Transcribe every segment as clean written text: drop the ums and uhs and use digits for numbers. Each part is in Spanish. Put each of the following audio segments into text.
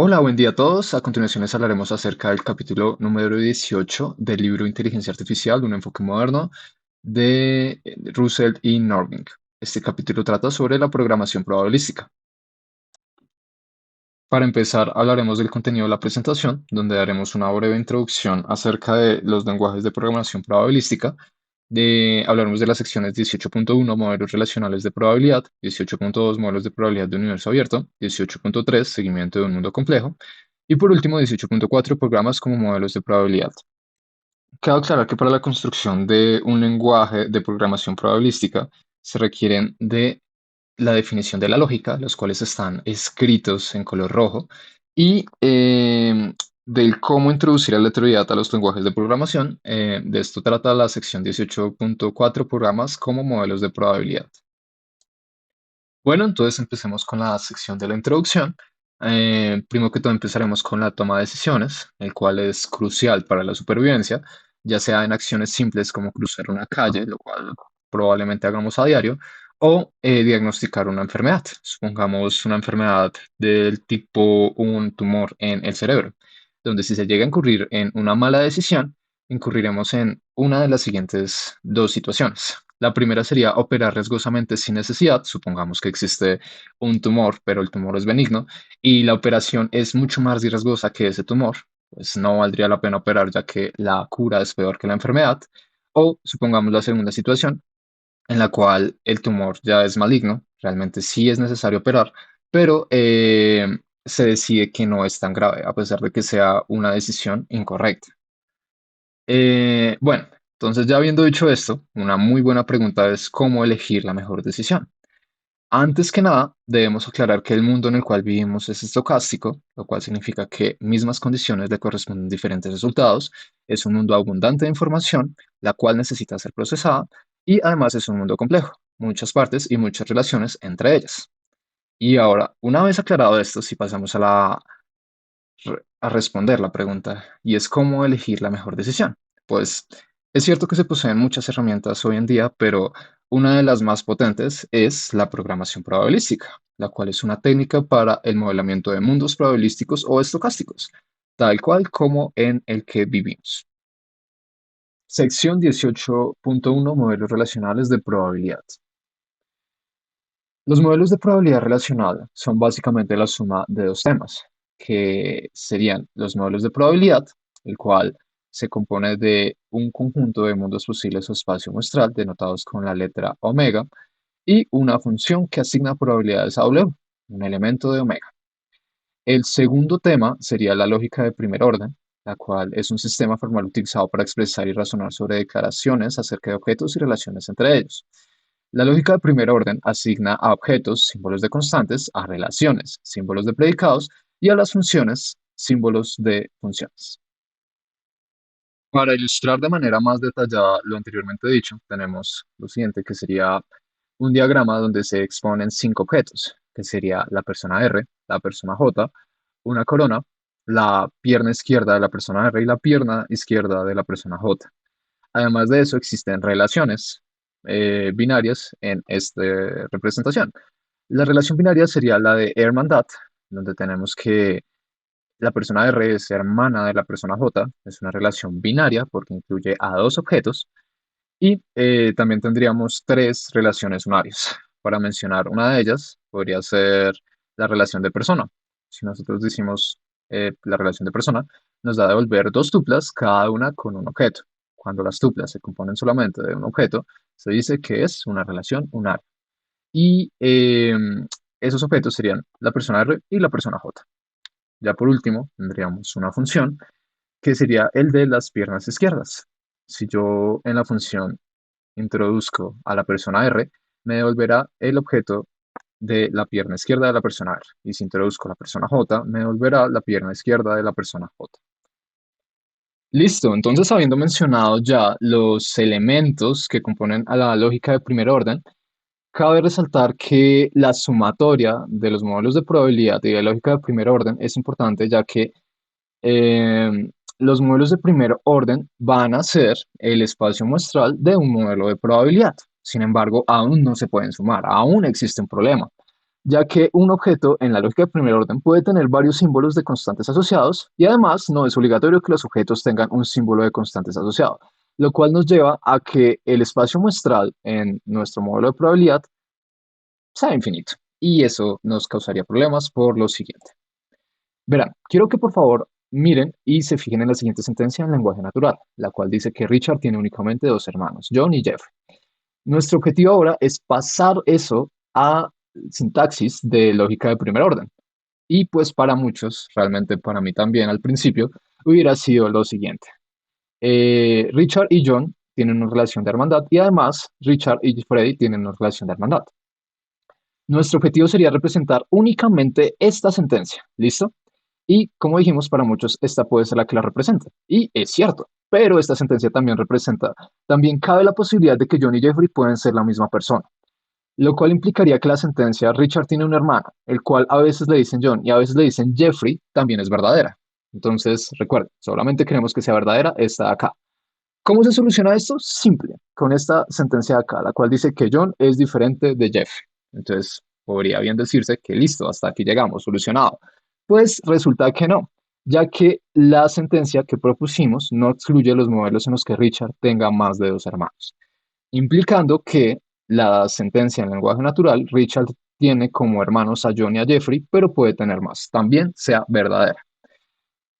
Hola, buen día a todos. A continuación les hablaremos acerca del capítulo número 18 del libro Inteligencia Artificial, un enfoque moderno de Russell y Norvig. Este capítulo trata sobre la programación probabilística. Para empezar, hablaremos del contenido de la presentación, donde daremos una breve introducción acerca de los lenguajes de programación probabilística. Hablaremos de las secciones 18.1, modelos relacionales de probabilidad; 18.2, modelos de probabilidad de universo abierto; 18.3, seguimiento de un mundo complejo; y por último, 18.4, programas como modelos de probabilidad. Cabe aclarar que para la construcción de un lenguaje de programación probabilística se requieren de la definición de la lógica, los cuales están escritos en color rojo, y del cómo introducir aleatoriedad a los lenguajes de programación. De esto trata la sección 18.4, programas como modelos de probabilidad. Bueno, entonces empecemos con la sección de la introducción. Primero que todo empezaremos con la toma de decisiones, el cual es crucial para la supervivencia, ya sea en acciones simples como cruzar una calle, lo cual probablemente hagamos a diario, o diagnosticar una enfermedad. Supongamos una enfermedad del tipo un tumor en el cerebro, donde si se llega a incurrir en una mala decisión, incurriremos en una de las siguientes dos situaciones. La primera sería operar riesgosamente sin necesidad. Supongamos que existe un tumor, pero el tumor es benigno y la operación es mucho más riesgosa que ese tumor, pues no valdría la pena operar ya que la cura es peor que la enfermedad. O supongamos la segunda situación en la cual el tumor ya es maligno, realmente sí es necesario operar, pero se decide que no es tan grave, a pesar de que sea una decisión incorrecta. Bueno, entonces ya habiendo dicho esto, una muy buena pregunta es cómo elegir la mejor decisión. Antes que nada, debemos aclarar que el mundo en el cual vivimos es estocástico, lo cual significa que mismas condiciones le corresponden diferentes resultados. Es un mundo abundante de información, la cual necesita ser procesada, y además es un mundo complejo, muchas partes y muchas relaciones entre ellas. Y ahora, una vez aclarado esto, si pasamos a responder la pregunta, y es cómo elegir la mejor decisión. Pues es cierto que se poseen muchas herramientas hoy en día, pero una de las más potentes es la programación probabilística, la cual es una técnica para el modelamiento de mundos probabilísticos o estocásticos, tal cual como en el que vivimos. Sección 18.1, modelos relacionales de probabilidad. Los modelos de probabilidad relacional son básicamente la suma de dos temas, que serían los modelos de probabilidad, el cual se compone de un conjunto de mundos posibles o espacio muestral denotados con la letra omega, y una función que asigna probabilidades a W, un elemento de omega. El segundo tema sería la lógica de primer orden, la cual es un sistema formal utilizado para expresar y razonar sobre declaraciones acerca de objetos y relaciones entre ellos. La lógica de primer orden asigna a objetos símbolos de constantes, a relaciones símbolos de predicados y a las funciones símbolos de funciones. Para ilustrar de manera más detallada lo anteriormente dicho, tenemos lo siguiente, que sería un diagrama donde se exponen cinco objetos, que sería la persona R, la persona J, una corona, la pierna izquierda de la persona R y la pierna izquierda de la persona J. Además de eso, existen relaciones binarias en esta representación. La relación binaria sería la de hermandad, donde tenemos que la persona R es hermana de la persona J, es una relación binaria porque incluye a dos objetos, y también tendríamos tres relaciones unarias. Para mencionar una de ellas, podría ser la relación de persona. Si nosotros decimos la relación de persona, nos da a devolver dos tuplas, cada una con un objeto. Cuando las tuplas se componen solamente de un objeto, se dice que es una relación unaria. Y esos objetos serían la persona R y la persona J. Ya por último, tendríamos una función que sería el de las piernas izquierdas. Si yo en la función introduzco a la persona R, me devolverá el objeto de la pierna izquierda de la persona R. Y si introduzco a la persona J, me devolverá la pierna izquierda de la persona J. Listo, entonces habiendo mencionado ya los elementos que componen a la lógica de primer orden, cabe resaltar que la sumatoria de los modelos de probabilidad y de lógica de primer orden es importante, ya que los modelos de primer orden van a ser el espacio muestral de un modelo de probabilidad. Sin embargo, aún no se pueden sumar, aún existe un problema. ya que un objeto en la lógica de primer orden puede tener varios símbolos de constantes asociados y además no es obligatorio que los objetos tengan un símbolo de constantes asociado, lo cual nos lleva a que el espacio muestral en nuestro modelo de probabilidad sea infinito. Y eso nos causaría problemas por lo siguiente. Verán, quiero que por favor miren y se fijen en la siguiente sentencia en lenguaje natural, la cual dice que Richard tiene únicamente dos hermanos, John y Jeffrey. Nuestro objetivo ahora es pasar eso a sintaxis de lógica de primer orden. Y pues para muchos, realmente para mí también al principio, hubiera sido lo siguiente. Richard y John tienen una relación de hermandad y además Richard y Freddy tienen una relación de hermandad. Nuestro objetivo sería representar únicamente esta sentencia, ¿listo? Y como dijimos, para muchos esta puede ser la que la represente. Y es cierto, pero esta sentencia también representa, también cabe la posibilidad de que John y Jeffrey pueden ser la misma persona, lo cual implicaría que la sentencia Richard tiene un hermano, el cual a veces le dicen John y a veces le dicen Jeffrey, también es verdadera. Entonces, recuerden, solamente queremos que sea verdadera esta de acá. ¿Cómo se soluciona esto? Simple, con esta sentencia de acá, la cual dice que John es diferente de Jeffrey. Entonces, podría bien decirse que listo, hasta aquí llegamos, solucionado. Pues resulta que no, ya que la sentencia que propusimos no excluye los modelos en los que Richard tenga más de dos hermanos, implicando que la sentencia en lenguaje natural, Richard tiene como hermanos a John y a Jeffrey, pero puede tener más, también sea verdadera.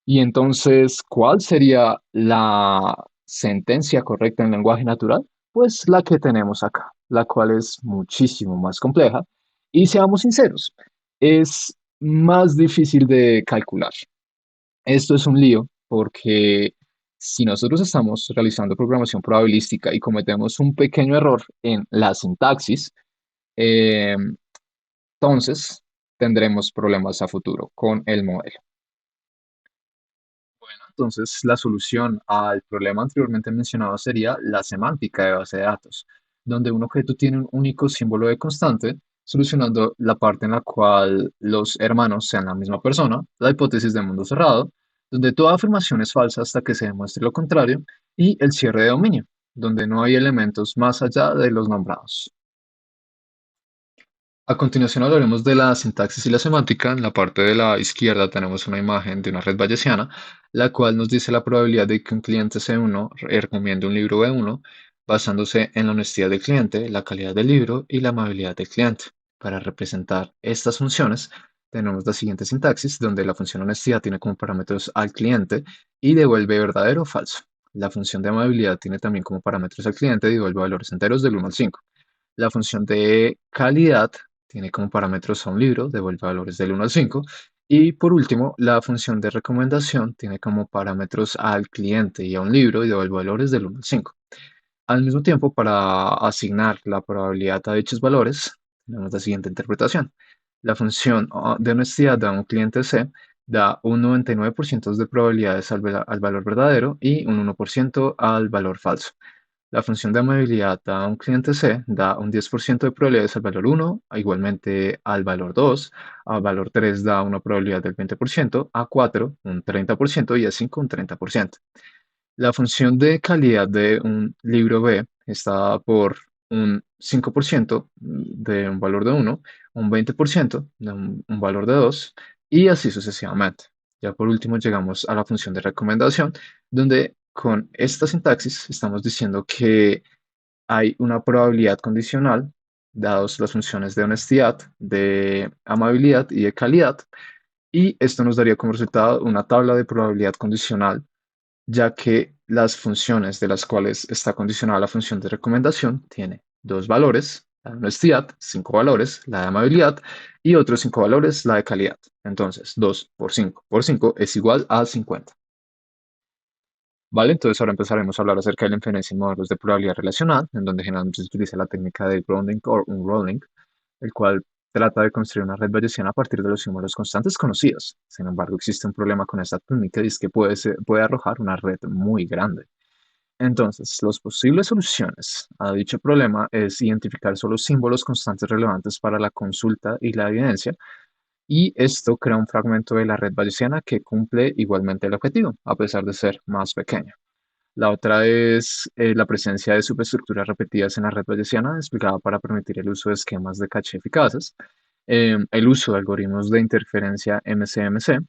Y entonces, ¿cuál sería la sentencia correcta en lenguaje natural? Pues la que tenemos acá, la cual es muchísimo más compleja y seamos sinceros, es más difícil de calcular. Esto es un lío porque si nosotros estamos realizando programación probabilística y cometemos un pequeño error en la sintaxis, eh, entonces tendremos problemas a futuro con el modelo. Entonces, la solución al problema anteriormente mencionado sería la semántica de base de datos, donde un objeto tiene un único símbolo de constante, solucionando la parte en la cual los hermanos sean la misma persona, la hipótesis de mundo cerrado, donde toda afirmación es falsa hasta que se demuestre lo contrario, y el cierre de dominio, donde no hay elementos más allá de los nombrados. A continuación hablaremos de la sintaxis y la semántica. En la parte de la izquierda tenemos una imagen de una red bayesiana, la cual nos dice la probabilidad de que un cliente C1 recomiende un libro B1 basándose en la honestidad del cliente, la calidad del libro y la amabilidad del cliente. Para representar estas funciones, tenemos la siguiente sintaxis, donde la función honestidad tiene como parámetros al cliente y devuelve verdadero o falso. La función de amabilidad tiene también como parámetros al cliente y devuelve valores enteros del 1 al 5. La función de calidad tiene como parámetros a un libro, devuelve valores del 1 al 5. Y por último, la función de recomendación tiene como parámetros al cliente y a un libro y devuelve valores del 1 al 5. Al mismo tiempo, para asignar la probabilidad a dichos valores, tenemos la siguiente interpretación. La función de honestidad a un cliente C da un 99% de probabilidades al valor verdadero y un 1% al valor falso. La función de amabilidad a un cliente C da un 10% de probabilidades al valor 1, igualmente al valor 2, al valor 3 da una probabilidad del 20%, a 4 un 30% y a 5 un 30%. La función de calidad de un libro B está dada por un 5% de un valor de 1, un 20% de un valor de 2 y así sucesivamente. Ya por último llegamos a la función de recomendación, donde con esta sintaxis estamos diciendo que hay una probabilidad condicional, dados las funciones de honestidad, de amabilidad y de calidad, y esto nos daría como resultado una tabla de probabilidad condicional, ya que las funciones de las cuales está condicionada la función de recomendación tiene dos valores, la de honestidad, cinco valores, la de amabilidad, y otros cinco valores, la de calidad. Entonces, 2 por 5 es igual a 50. Vale, entonces ahora empezaremos a hablar acerca de la inferencia en modelos de probabilidad relacional, en donde generalmente se utiliza la técnica de grounding o unrolling, el cual trata de construir una red bayesiana a partir de los símbolos constantes conocidos. Sin embargo, existe un problema con esta técnica y es que puede arrojar una red muy grande. Entonces, las posibles soluciones a dicho problema es identificar solo símbolos constantes relevantes para la consulta y la evidencia, y esto crea un fragmento de la red bayesiana que cumple igualmente el objetivo, a pesar de ser más pequeño. La otra es la presencia de superestructuras repetidas en la red bayesiana, explicada para permitir el uso de esquemas de caché eficaces. el uso de algoritmos de interferencia MCMC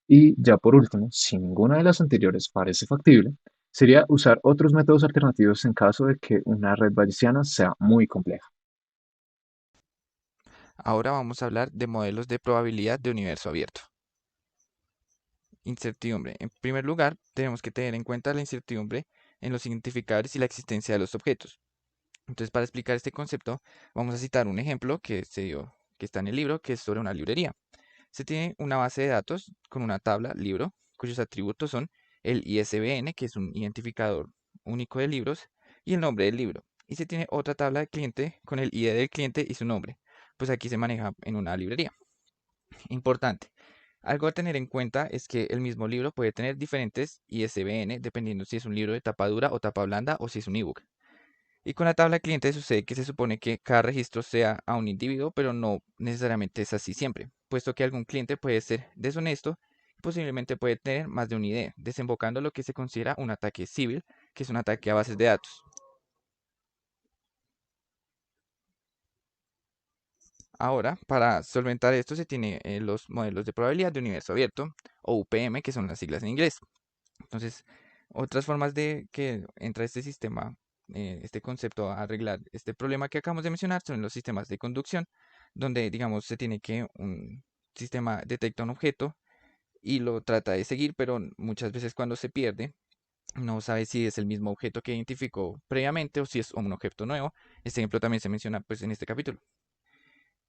y ya por último, si ninguna de las anteriores parece factible, sería usar otros métodos alternativos en caso de que una red bayesiana sea muy compleja. Ahora vamos a hablar de modelos de probabilidad de universo abierto. Incertidumbre. En primer lugar, tenemos que tener en cuenta la incertidumbre en los identificadores y la existencia de los objetos. Entonces, para explicar este concepto, vamos a citar un ejemplo que está en el libro, que es sobre una librería. Se tiene una base de datos con una tabla libro, cuyos atributos son el ISBN, que es un identificador único de libros, y el nombre del libro. Y se tiene otra tabla de cliente con el ID del cliente y su nombre. Pues aquí se maneja en una librería. Importante. Algo a tener en cuenta es que el mismo libro puede tener diferentes ISBN dependiendo si es un libro de tapa dura o tapa blanda o si es un ebook. Y con la tabla de clientes sucede que se supone que cada registro sea a un individuo, pero no necesariamente es así siempre, puesto que algún cliente puede ser deshonesto y posiblemente puede tener más de una ID, desembocando lo que se considera un ataque civil, que es un ataque a bases de datos. Ahora, para solventar esto se tiene los modelos de probabilidad de universo abierto, o UPM, que son las siglas en inglés. Entonces, otras formas de que entra este sistema, este concepto a arreglar este problema que acabamos de mencionar son los sistemas de conducción, donde, digamos, se tiene que un sistema detecta un objeto y lo trata de seguir, pero muchas veces cuando se pierde, no sabe si es el mismo objeto que identificó previamente o si es un objeto nuevo. Este ejemplo también se menciona pues en este capítulo.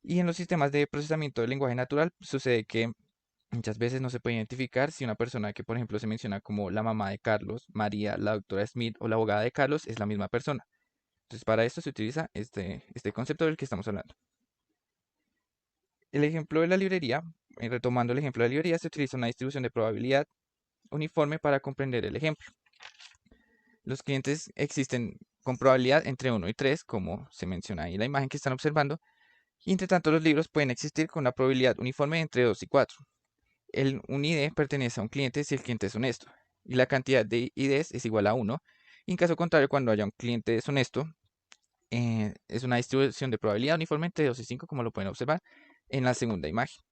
Y en los sistemas de procesamiento del lenguaje natural sucede que muchas veces no se puede identificar si una persona que, por ejemplo, se menciona como la mamá de Carlos, María, la doctora Smith o la abogada de Carlos es la misma persona. Entonces, para esto se utiliza este concepto del que estamos hablando. El ejemplo de la librería, retomando el ejemplo de la librería, se utiliza una distribución de probabilidad uniforme para comprender el ejemplo. Los clientes existen con probabilidad entre 1 y 3, como se menciona ahí en la imagen que están observando, y entre tanto los libros pueden existir con la probabilidad uniforme entre 2 y 4. Un ID pertenece a un cliente si el cliente es honesto y la cantidad de IDs es igual a 1. Y en caso contrario, cuando haya un cliente deshonesto, es una distribución de probabilidad uniforme entre 2 y 5, como lo pueden observar en la segunda imagen.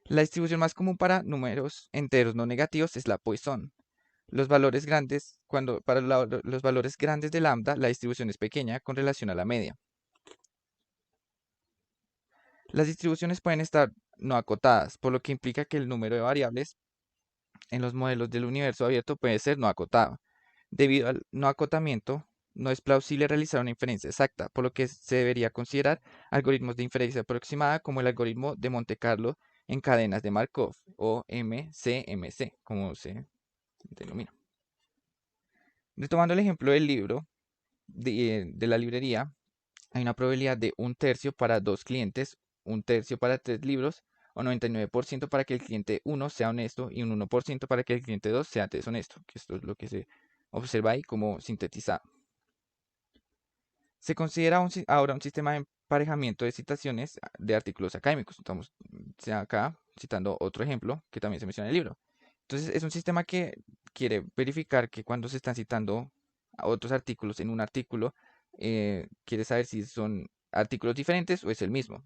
La distribución más común para números enteros no negativos es la Poisson. Los valores grandes, para los valores grandes de lambda, la distribución es pequeña con relación a la media. Las distribuciones pueden estar no acotadas, por lo que implica que el número de variables en los modelos del universo abierto puede ser no acotado. Debido al no acotamiento, no es plausible realizar una inferencia exacta, por lo que se debería considerar algoritmos de inferencia aproximada como el algoritmo de Monte Carlo en cadenas de Markov o MCMC, como se denomina. Retomando el ejemplo del libro de la librería, hay una probabilidad de un tercio para dos clientes, un tercio para tres libros, o 99% para que el cliente uno sea honesto y un 1% para que el cliente 2 sea deshonesto, que esto es lo que se observa ahí como sintetizado. Se considera ahora un sistema de emparejamiento de citaciones de artículos académicos. Estamos acá citando otro ejemplo que también se menciona en el libro. Entonces, es un sistema que quiere verificar que cuando se están citando a otros artículos en un artículo, quiere saber si son artículos diferentes o es el mismo.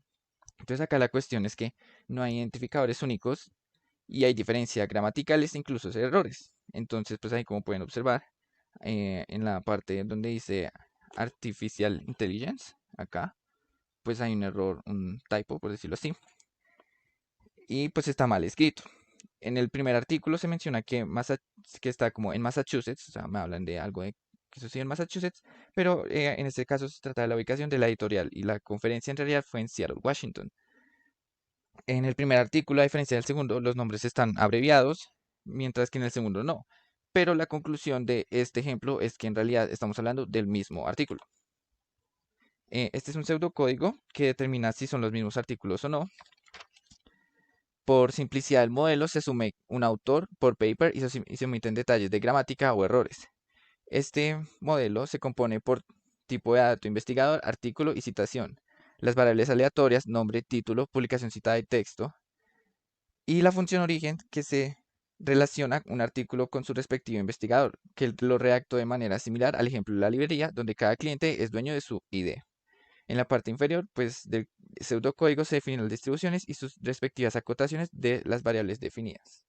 Entonces, acá la cuestión es que no hay identificadores únicos y hay diferencias gramaticales e incluso errores. Entonces, pues ahí como pueden observar, en la parte donde dice Artificial Intelligence, acá, pues hay un error, un typo, por decirlo así, y pues está mal escrito. En el primer artículo se menciona que está como en Massachusetts, o sea, me hablan de algo que sucedió en Massachusetts, pero en este caso se trata de la ubicación de la editorial y la conferencia en realidad fue en Seattle, Washington. En el primer artículo, a diferencia del segundo, los nombres están abreviados, mientras que en el segundo no. Pero la conclusión de este ejemplo es que en realidad estamos hablando del mismo artículo. Este es un pseudocódigo que determina si son los mismos artículos o no. Por simplicidad del modelo se asume un autor por paper y se omiten detalles de gramática o errores. Este modelo se compone por tipo de dato investigador, artículo y citación. Las variables aleatorias, nombre, título, publicación citada y texto. Y la función origen que se relaciona un artículo con su respectivo investigador, que lo redactó de manera similar al ejemplo de la librería, donde cada cliente es dueño de su ID. En la parte inferior, pues del pseudocódigo se definen las distribuciones y sus respectivas acotaciones de las variables definidas.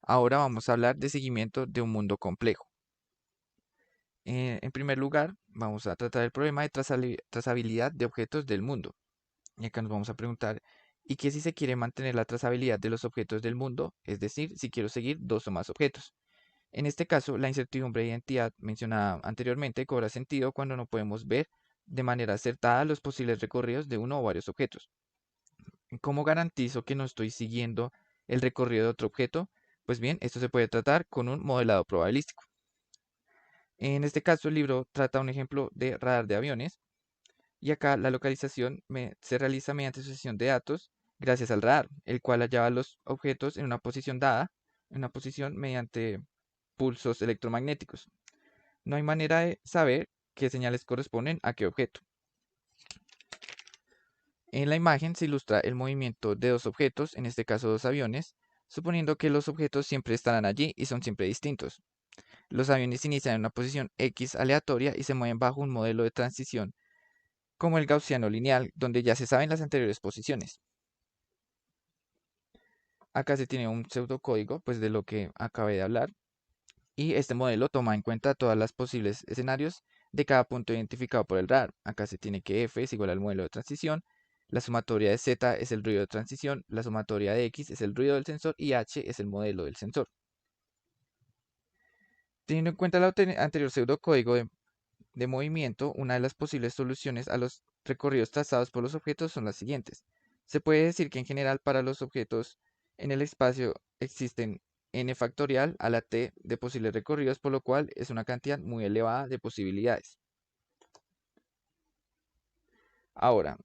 Ahora vamos a hablar de seguimiento de un mundo complejo. En primer lugar, vamos a tratar el problema de trazabilidad de objetos del mundo. Y acá nos vamos a preguntar, ¿y qué si se quiere mantener la trazabilidad de los objetos del mundo? Es decir, si quiero seguir dos o más objetos. En este caso, la incertidumbre de identidad mencionada anteriormente cobra sentido cuando no podemos ver de manera acertada los posibles recorridos de uno o varios objetos. ¿Cómo garantizo que no estoy siguiendo el recorrido de otro objeto? Pues bien, esto se puede tratar con un modelado probabilístico. En este caso, el libro trata un ejemplo de radar de aviones y acá la localización se realiza mediante sucesión de datos gracias al radar, el cual hallaba los objetos en una posición dada, en una posición mediante pulsos electromagnéticos. No hay manera de saber qué señales corresponden a qué objeto. En la imagen se ilustra el movimiento de dos objetos, en este caso dos aviones, suponiendo que los objetos siempre estarán allí y son siempre distintos. Los aviones inician en una posición X aleatoria y se mueven bajo un modelo de transición como el gaussiano lineal, donde ya se saben las anteriores posiciones. Acá se tiene un pseudocódigo, pues de lo que acabé de hablar, y este modelo toma en cuenta todas las posibles escenarios de cada punto identificado por el radar. Acá se tiene que F es igual al modelo de transición, la sumatoria de Z es el ruido de transición, la sumatoria de X es el ruido del sensor y H es el modelo del sensor. Teniendo en cuenta el anterior pseudocódigo de movimiento, una de las posibles soluciones a los recorridos trazados por los objetos son las siguientes. Se puede decir que en general para los objetos en el espacio existen n factorial a la t de posibles recorridos, por lo cual es una cantidad muy elevada de posibilidades. Ahora,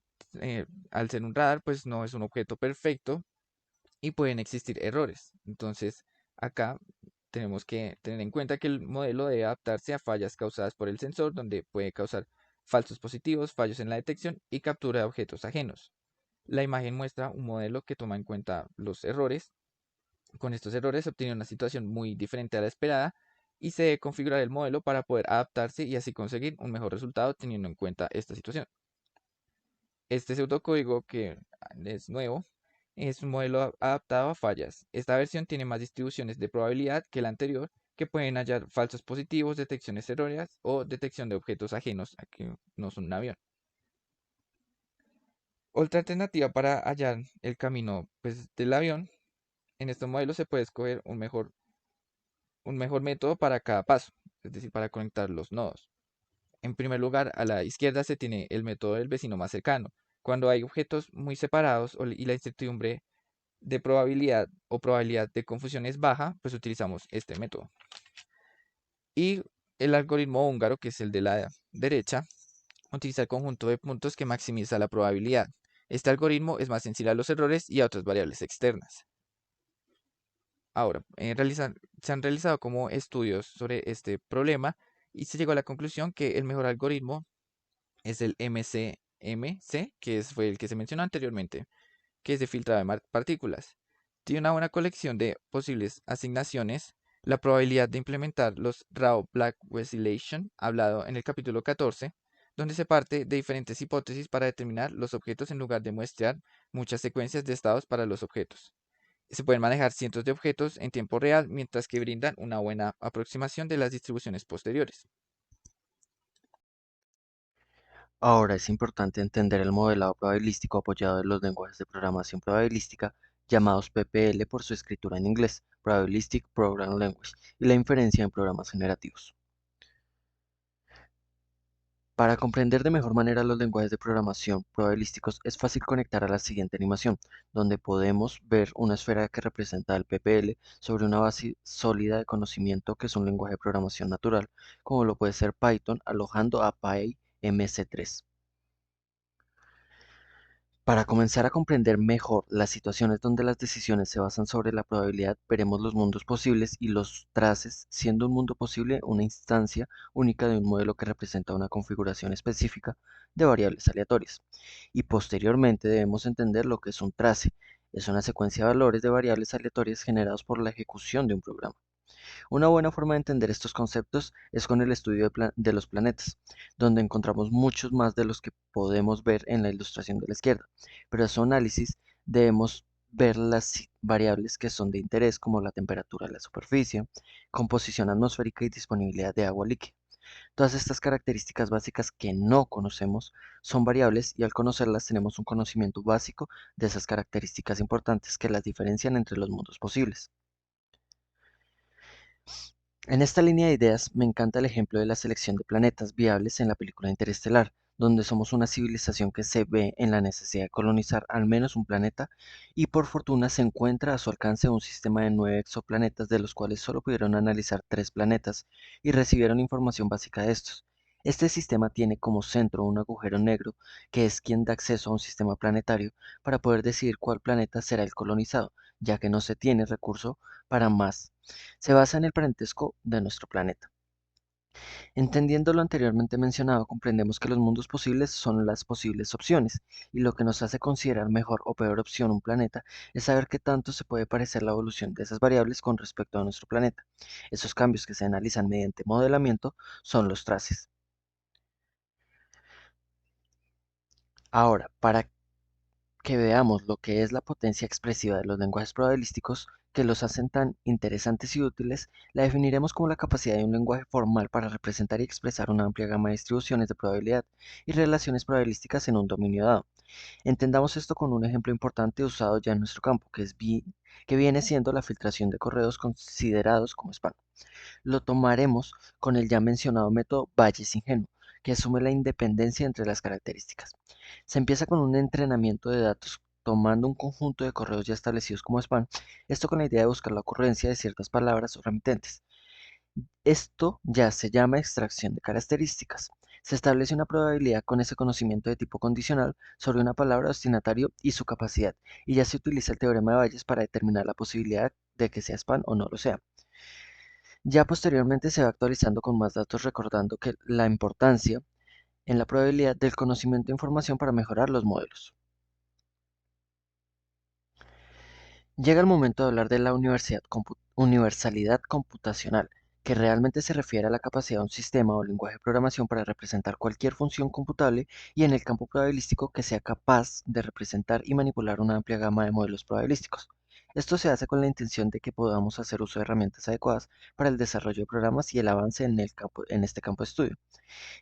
al ser un radar, pues no es un objeto perfecto y pueden existir errores. Entonces, acá tenemos que tener en cuenta que el modelo debe adaptarse a fallas causadas por el sensor, donde puede causar falsos positivos, fallos en la detección y captura de objetos ajenos. La imagen muestra un modelo que toma en cuenta los errores. Con estos errores se obtiene una situación muy diferente a la esperada y se debe configurar el modelo para poder adaptarse y así conseguir un mejor resultado teniendo en cuenta esta situación. Este pseudocódigo que es nuevo es un modelo adaptado a fallas. Esta versión tiene más distribuciones de probabilidad que la anterior que pueden hallar falsos positivos, detecciones erróneas o detección de objetos ajenos a que no son un avión. Otra alternativa para hallar el camino pues, del avión, en estos modelos se puede escoger un mejor método para cada paso, es decir, para conectar los nodos. En primer lugar, a la izquierda se tiene el método del vecino más cercano. Cuando hay objetos muy separados y la incertidumbre de probabilidad o probabilidad de confusión es baja, pues utilizamos este método. Y el algoritmo húngaro, que es el de la derecha, utiliza el conjunto de puntos que maximiza la probabilidad. Este algoritmo es más sensible a los errores y a otras variables externas. Ahora, se han realizado como estudios sobre este problema y se llegó a la conclusión que el mejor algoritmo es el MCMC, fue el que se mencionó anteriormente, que es de filtrado de partículas. Tiene una buena colección de posibles asignaciones. La probabilidad de implementar los Rao-Black Oscillation, hablado en el capítulo 14, donde se parte de diferentes hipótesis para determinar los objetos en lugar de muestrear muchas secuencias de estados para los objetos. Se pueden manejar cientos de objetos en tiempo real, mientras que brindan una buena aproximación de las distribuciones posteriores. Ahora es importante entender el modelado probabilístico apoyado en los lenguajes de programación probabilística llamados PPL por su escritura en inglés, Probabilistic Programming Language, y la inferencia en programas generativos. Para comprender de mejor manera los lenguajes de programación probabilísticos es fácil conectar a la siguiente animación, donde podemos ver una esfera que representa el PPL sobre una base sólida de conocimiento que es un lenguaje de programación natural, como lo puede ser Python alojando a PyMC3. Para comenzar a comprender mejor las situaciones donde las decisiones se basan sobre la probabilidad, veremos los mundos posibles y los traces, siendo un mundo posible una instancia única de un modelo que representa una configuración específica de variables aleatorias. Y posteriormente debemos entender lo que es un trace. Es una secuencia de valores de variables aleatorias generados por la ejecución de un programa. Una buena forma de entender estos conceptos es con el estudio de los planetas, donde encontramos muchos más de los que podemos ver en la ilustración de la izquierda, pero a su análisis debemos ver las variables que son de interés como la temperatura de la superficie, composición atmosférica y disponibilidad de agua líquida. Todas estas características básicas que no conocemos son variables y al conocerlas tenemos un conocimiento básico de esas características importantes que las diferencian entre los mundos posibles. En esta línea de ideas me encanta el ejemplo de la selección de planetas viables en la película Interestelar, donde somos una civilización que se ve en la necesidad de colonizar al menos un planeta y por fortuna se encuentra a su alcance un sistema de 9 exoplanetas de los cuales solo pudieron analizar 3 planetas y recibieron información básica de estos. Este sistema tiene como centro un agujero negro que es quien da acceso a un sistema planetario para poder decidir cuál planeta será el colonizado, ya que no se tiene recurso para más. Se basa en el parentesco de nuestro planeta. Entendiendo lo anteriormente mencionado, comprendemos que los mundos posibles son las posibles opciones, y lo que nos hace considerar mejor o peor opción un planeta es saber qué tanto se puede parecer la evolución de esas variables con respecto a nuestro planeta. Esos cambios que se analizan mediante modelamiento son los traces. Ahora, para que veamos lo que es la potencia expresiva de los lenguajes probabilísticos que los hacen tan interesantes y útiles, la definiremos como la capacidad de un lenguaje formal para representar y expresar una amplia gama de distribuciones de probabilidad y relaciones probabilísticas en un dominio dado. Entendamos esto con un ejemplo importante usado ya en nuestro campo, que viene siendo la filtración de correos considerados como spam. Lo tomaremos con el ya mencionado método Bayes-Ingenuo, que asume la independencia entre las características. Se empieza con un entrenamiento de datos tomando un conjunto de correos ya establecidos como spam, esto con la idea de buscar la ocurrencia de ciertas palabras o remitentes. Esto ya se llama extracción de características. Se establece una probabilidad con ese conocimiento de tipo condicional sobre una palabra o destinatario y su capacidad, y ya se utiliza el teorema de Bayes para determinar la posibilidad de que sea spam o no lo sea. Ya posteriormente se va actualizando con más datos recordando que la importancia en la probabilidad del conocimiento de información para mejorar los modelos. Llega el momento de hablar de la universalidad computacional, que realmente se refiere a la capacidad de un sistema o lenguaje de programación para representar cualquier función computable y en el campo probabilístico que sea capaz de representar y manipular una amplia gama de modelos probabilísticos. Esto se hace con la intención de que podamos hacer uso de herramientas adecuadas para el desarrollo de programas y el avance en este campo de estudio.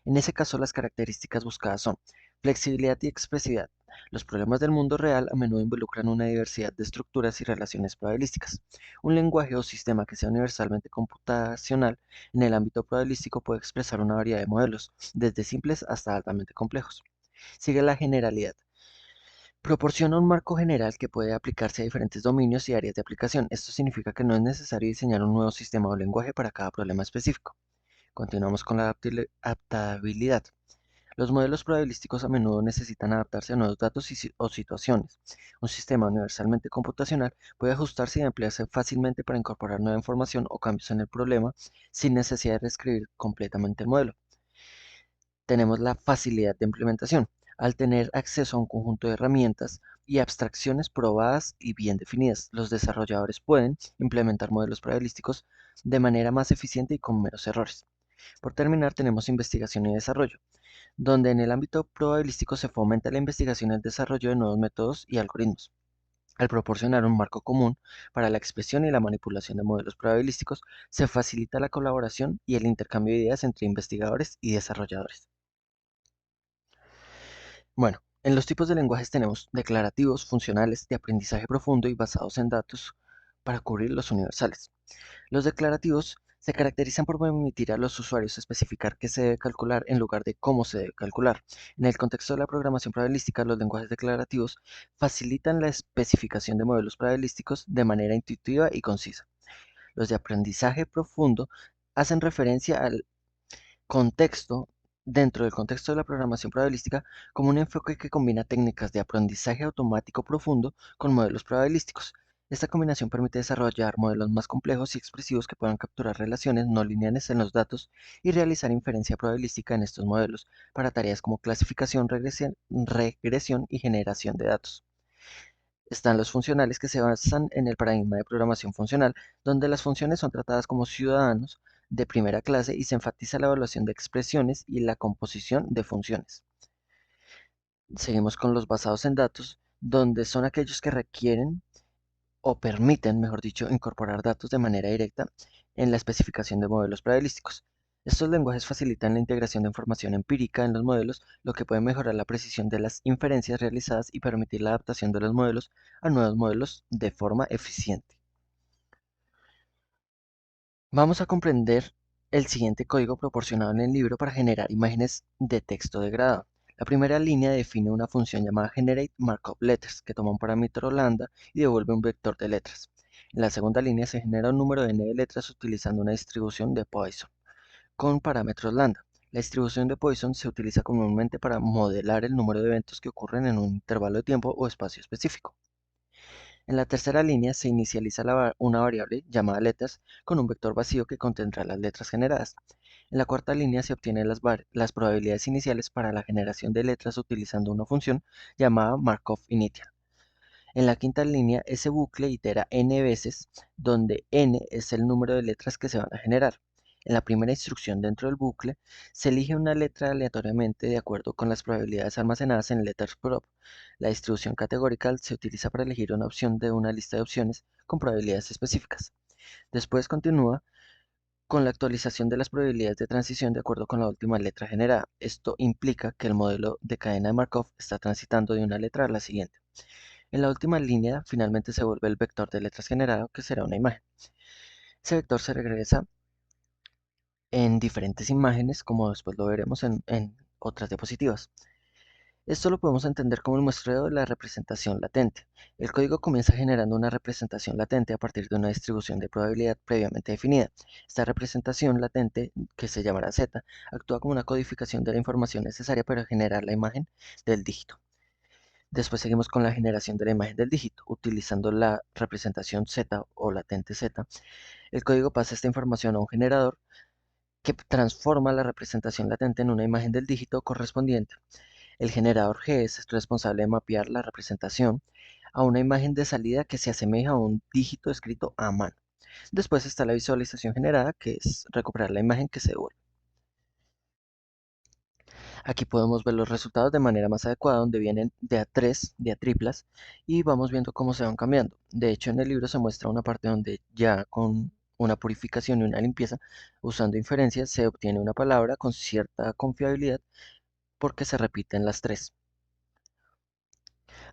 En ese caso, las características buscadas son flexibilidad y expresividad. Los problemas del mundo real a menudo involucran una diversidad de estructuras y relaciones probabilísticas. Un lenguaje o sistema que sea universalmente computacional en el ámbito probabilístico puede expresar una variedad de modelos, desde simples hasta altamente complejos. Sigue la generalidad. Proporciona un marco general que puede aplicarse a diferentes dominios y áreas de aplicación. Esto significa que no es necesario diseñar un nuevo sistema o lenguaje para cada problema específico. Continuamos con la adaptabilidad. Los modelos probabilísticos a menudo necesitan adaptarse a nuevos datos o situaciones. Un sistema universalmente computacional puede ajustarse y ampliarse fácilmente para incorporar nueva información o cambios en el problema sin necesidad de reescribir completamente el modelo. Tenemos la facilidad de implementación. Al tener acceso a un conjunto de herramientas y abstracciones probadas y bien definidas, los desarrolladores pueden implementar modelos probabilísticos de manera más eficiente y con menos errores. Por terminar, tenemos investigación y desarrollo, donde en el ámbito probabilístico se fomenta la investigación y el desarrollo de nuevos métodos y algoritmos. Al proporcionar un marco común para la expresión y la manipulación de modelos probabilísticos, se facilita la colaboración y el intercambio de ideas entre investigadores y desarrolladores. Bueno, en los tipos de lenguajes tenemos declarativos, funcionales, de aprendizaje profundo y basados en datos para cubrir los universales. Los declarativos se caracterizan por permitir a los usuarios especificar qué se debe calcular en lugar de cómo se debe calcular. En el contexto de la programación probabilística, los lenguajes declarativos facilitan la especificación de modelos probabilísticos de manera intuitiva y concisa. Los de aprendizaje profundo hacen referencia al contexto dentro del contexto de la programación probabilística como un enfoque que combina técnicas de aprendizaje automático profundo con modelos probabilísticos. Esta combinación permite desarrollar modelos más complejos y expresivos que puedan capturar relaciones no lineales en los datos y realizar inferencia probabilística en estos modelos para tareas como clasificación, regresión y generación de datos. Están los funcionales que se basan en el paradigma de programación funcional, donde las funciones son tratadas como ciudadanos de primera clase y se enfatiza la evaluación de expresiones y la composición de funciones. Seguimos con los basados en datos, donde son aquellos que requieren o permiten, mejor dicho, incorporar datos de manera directa en la especificación de modelos probabilísticos. Estos lenguajes facilitan la integración de información empírica en los modelos, lo que puede mejorar la precisión de las inferencias realizadas y permitir la adaptación de los modelos a nuevos modelos de forma eficiente. Vamos a comprender el siguiente código proporcionado en el libro para generar imágenes de texto degradado. La primera línea define una función llamada Generate Markup Letters, que toma un parámetro lambda y devuelve un vector de letras. En la segunda línea se genera un número de n de letras utilizando una distribución de Poisson con parámetros lambda. La distribución de Poisson se utiliza comúnmente para modelar el número de eventos que ocurren en un intervalo de tiempo o espacio específico. En la tercera línea se inicializa una variable llamada letras con un vector vacío que contendrá las letras generadas. En la cuarta línea se obtienen las probabilidades iniciales para la generación de letras utilizando una función llamada Markov Initial. En la quinta línea ese bucle itera n veces, donde n es el número de letras que se van a generar. En la primera instrucción dentro del bucle, se elige una letra aleatoriamente de acuerdo con las probabilidades almacenadas en lettersprop. La distribución categorical se utiliza para elegir una opción de una lista de opciones con probabilidades específicas. Después continúa con la actualización de las probabilidades de transición de acuerdo con la última letra generada. Esto implica que el modelo de cadena de Markov está transitando de una letra a la siguiente. En la última línea, finalmente se vuelve el vector de letras generado, que será una imagen. Ese vector se regresa en diferentes imágenes, como después lo veremos en otras diapositivas. Esto lo podemos entender como el muestreo de la representación latente. El código comienza generando una representación latente a partir de una distribución de probabilidad previamente definida. Esta representación latente, que se llamará Z, actúa como una codificación de la información necesaria para generar la imagen del dígito. Después seguimos con la generación de la imagen del dígito. Utilizando la representación Z o latente Z, el código pasa esta información a un generador que transforma la representación latente en una imagen del dígito correspondiente. El generador G es responsable de mapear la representación a una imagen de salida que se asemeja a un dígito escrito a mano. Después está la visualización generada, que es recuperar la imagen que se devuelve. Aquí podemos ver los resultados de manera más adecuada, donde vienen de A3, de A-triplas, y vamos viendo cómo se van cambiando. De hecho, en el libro se muestra una parte donde ya con una purificación y una limpieza, usando inferencias, se obtiene una palabra con cierta confiabilidad porque se repiten las tres.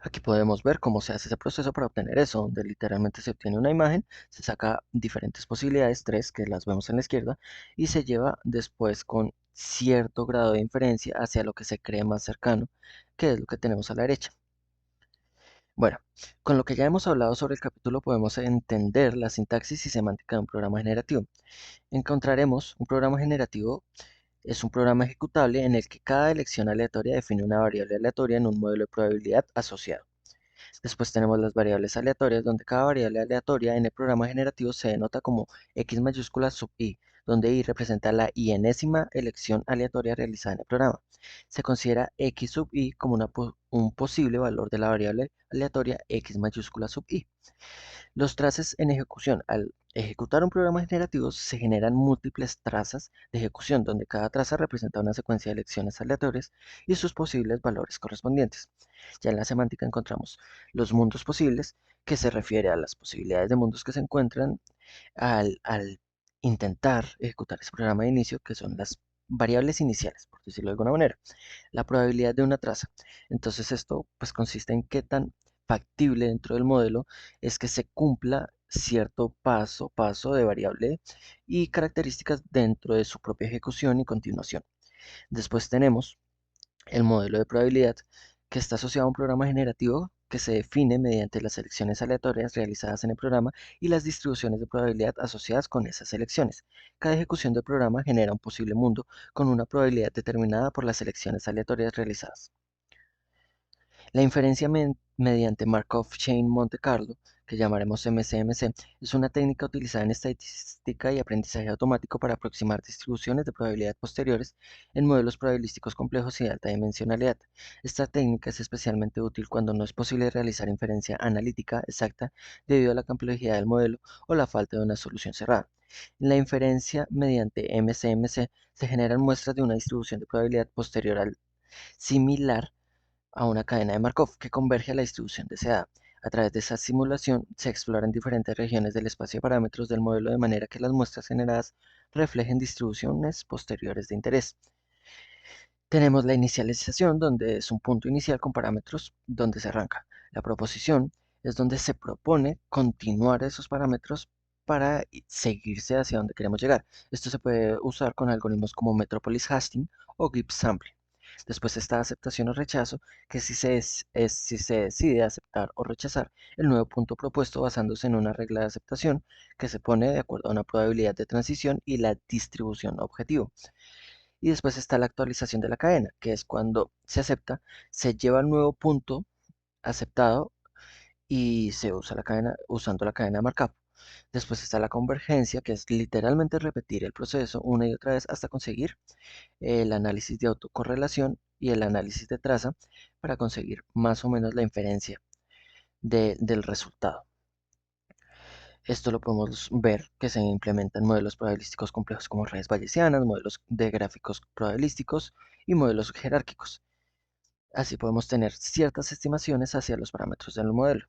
Aquí podemos ver cómo se hace ese proceso para obtener eso, donde literalmente se obtiene una imagen, se saca diferentes posibilidades, tres que las vemos en la izquierda, y se lleva después con cierto grado de inferencia hacia lo que se cree más cercano, que es lo que tenemos a la derecha. Bueno, con lo que ya hemos hablado sobre el capítulo podemos entender la sintaxis y semántica de un programa generativo. Encontraremos un programa generativo es un programa ejecutable en el que cada elección aleatoria define una variable aleatoria en un modelo de probabilidad asociado. Después tenemos las variables aleatorias, donde cada variable aleatoria en el programa generativo se denota como x mayúscula sub i, donde i representa la enésima elección aleatoria realizada en el programa. Se considera x sub i como un posible valor de la variable aleatoria x mayúscula sub i. Los traces en ejecución. Al ejecutar un programa generativo se generan múltiples trazas de ejecución, donde cada traza representa una secuencia de elecciones aleatorias y sus posibles valores correspondientes. Ya en la semántica encontramos los mundos posibles, que se refiere a las posibilidades de mundos que se encuentran al intentar ejecutar ese programa de inicio, que son las variables iniciales, por decirlo de alguna manera. La probabilidad de una traza. Entonces esto pues consiste en qué tan factible dentro del modelo es que se cumpla cierto paso de variable y características dentro de su propia ejecución y continuación. Después tenemos el modelo de probabilidad, que está asociado a un programa generativo que se define mediante las selecciones aleatorias realizadas en el programa y las distribuciones de probabilidad asociadas con esas selecciones. Cada ejecución del programa genera un posible mundo con una probabilidad determinada por las selecciones aleatorias realizadas. La inferencia mediante Markov Chain Monte Carlo, que llamaremos MCMC, es una técnica utilizada en estadística y aprendizaje automático para aproximar distribuciones de probabilidad posteriores en modelos probabilísticos complejos y de alta dimensionalidad. Esta técnica es especialmente útil cuando no es posible realizar inferencia analítica exacta debido a la complejidad del modelo o la falta de una solución cerrada. En la inferencia mediante MCMC se generan muestras de una distribución de probabilidad posterior similar a una cadena de Markov que converge a la distribución deseada. A través de esa simulación se exploran diferentes regiones del espacio de parámetros del modelo de manera que las muestras generadas reflejen distribuciones posteriores de interés. Tenemos la inicialización, donde es un punto inicial con parámetros donde se arranca. La proposición es donde se propone continuar esos parámetros para seguirse hacia donde queremos llegar. Esto se puede usar con algoritmos como Metropolis Hashing o Gibbs Sampling. Después está aceptación o rechazo, que si se decide aceptar o rechazar el nuevo punto propuesto basándose en una regla de aceptación que se pone de acuerdo a una probabilidad de transición y la distribución objetivo. Y después está la actualización de la cadena, que es cuando se acepta, se lleva al nuevo punto aceptado y se usa la cadena usando la cadena markup. Después está la convergencia, que es literalmente repetir el proceso una y otra vez hasta conseguir el análisis de autocorrelación y el análisis de traza para conseguir más o menos la inferencia del resultado. Esto lo podemos ver que se implementa en modelos probabilísticos complejos como redes bayesianas, modelos de gráficos probabilísticos y modelos jerárquicos. Así podemos tener ciertas estimaciones hacia los parámetros del modelo.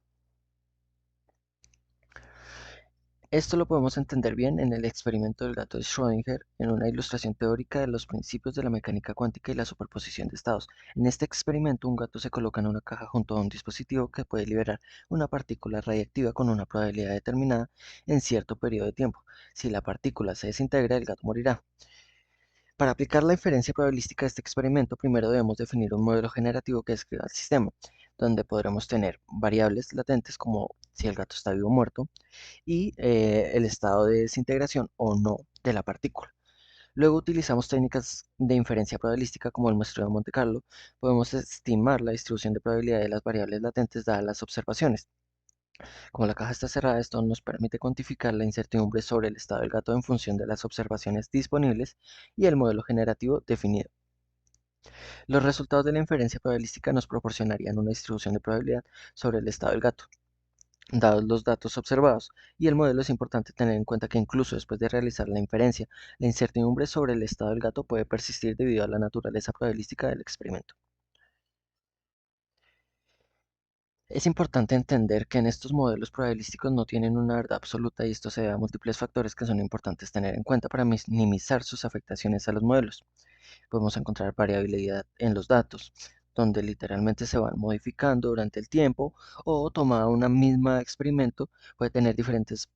Esto lo podemos entender bien en el experimento del gato de Schrödinger, en una ilustración teórica de los principios de la mecánica cuántica y la superposición de estados. En este experimento, un gato se coloca en una caja junto a un dispositivo que puede liberar una partícula radiactiva con una probabilidad determinada en cierto periodo de tiempo. Si la partícula se desintegra, el gato morirá. Para aplicar la inferencia probabilística de este experimento, primero debemos definir un modelo generativo que describa el sistema, donde podremos tener variables latentes como si el gato está vivo o muerto, y el estado de desintegración o no de la partícula. Luego utilizamos técnicas de inferencia probabilística como el muestreo de Monte Carlo. Podemos estimar la distribución de probabilidad de las variables latentes dadas las observaciones. Como la caja está cerrada, esto nos permite cuantificar la incertidumbre sobre el estado del gato en función de las observaciones disponibles y el modelo generativo definido. Los resultados de la inferencia probabilística nos proporcionarían una distribución de probabilidad sobre el estado del gato. Dados los datos observados y el modelo, es importante tener en cuenta que incluso después de realizar la inferencia, la incertidumbre sobre el estado del gato puede persistir debido a la naturaleza probabilística del experimento. Es importante entender que en estos modelos probabilísticos no tienen una verdad absoluta y esto se debe a múltiples factores que son importantes tener en cuenta para minimizar sus afectaciones a los modelos. Podemos encontrar variabilidad en los datos, donde literalmente se van modificando durante el tiempo o tomada una misma experimento puede tener diferentes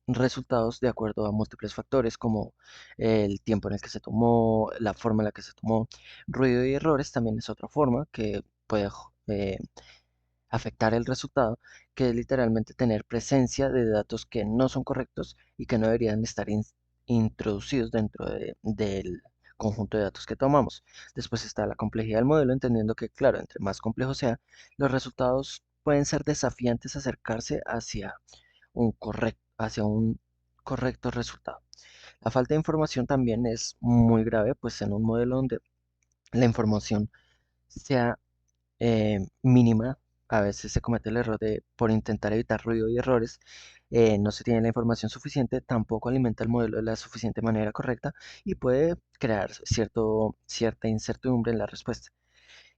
resultados de acuerdo a múltiples factores como el tiempo en el que se tomó, la forma en la que se tomó. Ruido y errores también es otra forma que puede afectar el resultado, que es literalmente tener presencia de datos que no son correctos y que no deberían estar introducidos dentro del conjunto de datos que tomamos. Después está la complejidad del modelo, entendiendo que, claro, entre más complejo sea, los resultados pueden ser desafiantes acercarse hacia un correcto resultado. La falta de información también es muy grave, pues en un modelo donde la información sea mínima, a veces se comete el error de, por intentar evitar ruido y errores, no se tiene la información suficiente, tampoco alimenta el modelo de la suficiente manera correcta y puede crear cierta incertidumbre en la respuesta.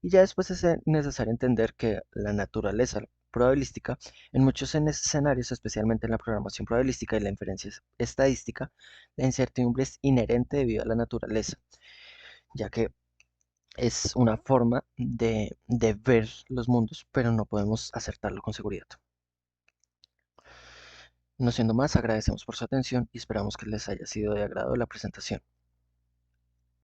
Y ya después es necesario entender que la naturaleza probabilística, en muchos escenarios, especialmente en la programación probabilística y la inferencia estadística, la incertidumbre es inherente debido a la naturaleza, ya que es una forma de ver los mundos, pero no podemos acertarlo con seguridad. No siendo más, agradecemos por su atención y esperamos que les haya sido de agrado la presentación.